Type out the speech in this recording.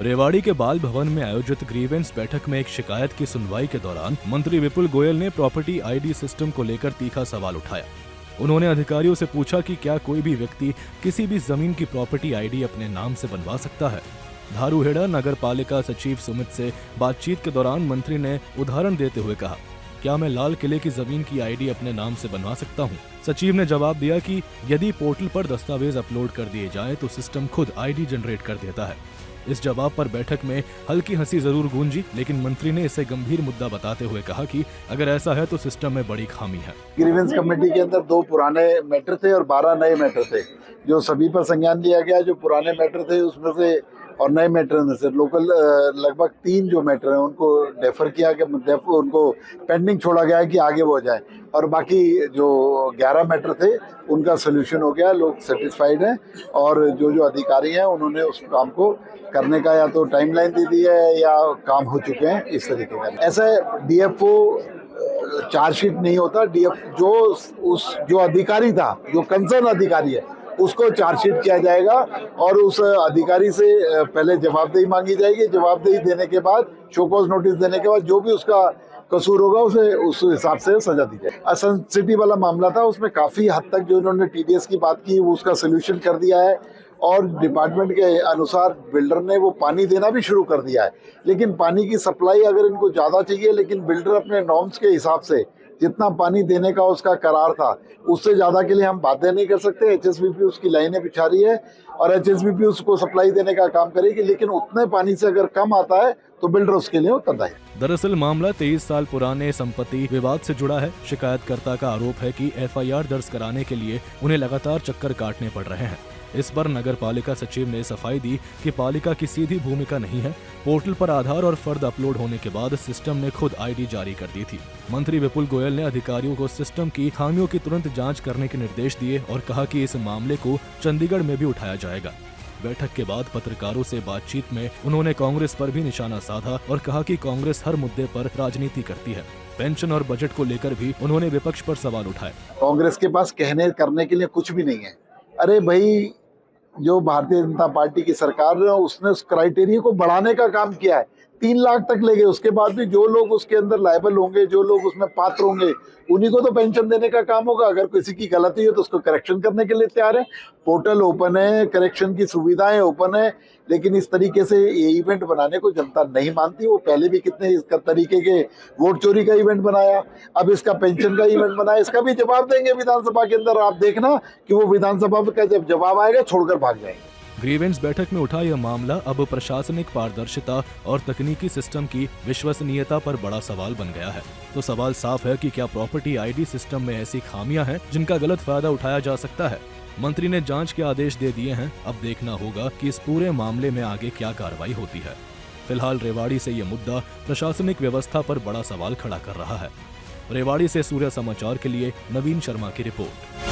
रेवाड़ी के बाल भवन में आयोजित ग्रीवेंस बैठक में एक शिकायत की सुनवाई के दौरान मंत्री विपुल गोयल ने प्रॉपर्टी आईडी सिस्टम को लेकर तीखा सवाल उठाया। उन्होंने अधिकारियों से पूछा कि क्या कोई भी व्यक्ति किसी भी जमीन की प्रॉपर्टी आईडी अपने नाम से बनवा सकता है। धारूहेड़ा नगर पालिका सचिव सुमित से बातचीत के दौरान मंत्री ने उदाहरण देते हुए कहा, क्या मैं लाल किले की जमीन की आईडी अपने नाम से बनवा सकता हूं? सचिव ने जवाब दिया कि यदि पोर्टल पर दस्तावेज अपलोड कर दिए जाएं तो सिस्टम खुद आईडी जनरेट कर देता है। इस जवाब पर बैठक में हल्की हंसी जरूर गूंजी, लेकिन मंत्री ने इसे गंभीर मुद्दा बताते हुए कहा कि अगर ऐसा है तो सिस्टम में बड़ी खामी है। ग्रीवेंस कमेटी के अंदर 2 पुराने मैटर थे और 12 नए मैटर थे, जो सभी पर संज्ञान लिया गया। जो पुराने मैटर थे उसमें से और नए मैटर में से लोकल लगभग 3 जो मैटर हैं उनको डेफर किया गया, उनको पेंडिंग छोड़ा गया है कि आगे वो जाए, और बाकी जो 11 मैटर थे उनका सोल्यूशन हो गया। लोग सेटिस्फाइड हैं और जो अधिकारी हैं उन्होंने उस काम को करने का या तो टाइमलाइन दे दी है या काम हो चुके हैं। इस तरीके का ऐसा डीएफओ चार्जशीट नहीं होता। डीएफ जो अधिकारी था, जो कंसर्न अधिकारी है, उसको चार्जशीट किया जाएगा और उस अधिकारी से पहले जवाबदेही मांगी जाएगी। जवाबदेही देने के बाद, शो कॉज नोटिस देने के बाद जो भी उसका कसूर होगा उसे उस हिसाब से सजा दी जाए। सन सिटी वाला मामला था, उसमें काफी हद तक जो उन्होंने टीडीएस की बात की वो उसका सोल्यूशन कर दिया है और डिपार्टमेंट के अनुसार बिल्डर ने वो पानी देना भी शुरू कर दिया है। लेकिन पानी की सप्लाई अगर इनको ज़्यादा चाहिए, लेकिन बिल्डर अपने नॉर्म्स के हिसाब से जितना पानी देने का उसका करार था उससे ज़्यादा के लिए हम बाध्य नहीं कर सकते। एचएसबीपी उसकी लाइनें बिछा रही है और एचएसबीपी उसको सप्लाई देने का काम करेगी, लेकिन उतने पानी से अगर कम आता है तो बिल्डर उसके लिए उत्तरदायी है। दरअसल मामला 23 साल पुराने संपत्ति विवाद से जुड़ा है। शिकायतकर्ता का आरोप है कि एफआईआर दर्ज कराने के लिए उन्हें लगातार चक्कर काटने पड़ रहे हैं। इस पर नगर पालिका सचिव ने सफाई दी कि पालिका की सीधी भूमिका नहीं है। पोर्टल पर आधार और फर्द अपलोड होने के बाद सिस्टम ने खुद आईडी जारी कर दी थी। मंत्री विपुल गोयल ने अधिकारियों को सिस्टम की खामियों की तुरंत जांच करने के निर्देश दिए और कहा कि इस मामले को चंडीगढ़ में भी उठाया जाएगा। बैठक के बाद पत्रकारों से बातचीत में उन्होंने कांग्रेस पर भी निशाना साधा और कहा कि कांग्रेस हर मुद्दे पर राजनीति करती है। पेंशन और बजट को लेकर भी उन्होंने विपक्ष पर सवाल उठाए। कांग्रेस के पास कहने करने के लिए कुछ भी नहीं है। अरे भाई, जो भारतीय जनता पार्टी की सरकार है उसने उस क्राइटेरिया को बढ़ाने का काम किया है। 3 लाख तक ले गए। उसके बाद भी जो लोग उसके अंदर लायबल होंगे, जो लोग उसमें पात्र होंगे, उन्हीं को तो पेंशन देने का काम होगा। अगर किसी की गलती हो तो उसको करेक्शन करने के लिए तैयार है। पोर्टल ओपन है, करेक्शन की सुविधाएं ओपन है, लेकिन इस तरीके से ये इवेंट बनाने को जनता नहीं मानती। वो पहले भी कितने इस तरीके के वोट चोरी का इवेंट बनाया, अब इसका पेंशन का इवेंट बनाया। इसका भी जवाब देंगे विधानसभा के अंदर। आप देखना कि वो विधानसभा का जब जवाब आएगा छोड़कर भाग जाएंगे। ग्रीवेंस बैठक में उठा यह मामला अब प्रशासनिक पारदर्शिता और तकनीकी सिस्टम की विश्वसनीयता पर बड़ा सवाल बन गया है। तो सवाल साफ है कि क्या प्रॉपर्टी आईडी सिस्टम में ऐसी खामियां हैं जिनका गलत फायदा उठाया जा सकता है। मंत्री ने जांच के आदेश दे दिए हैं। अब देखना होगा कि इस पूरे मामले में आगे क्या कार्रवाई होती है। फिलहाल रेवाड़ी से ये मुद्दा प्रशासनिक व्यवस्था पर बड़ा सवाल खड़ा कर रहा है। रेवाड़ी से सूर्य समाचार के लिए नवीन शर्मा की रिपोर्ट।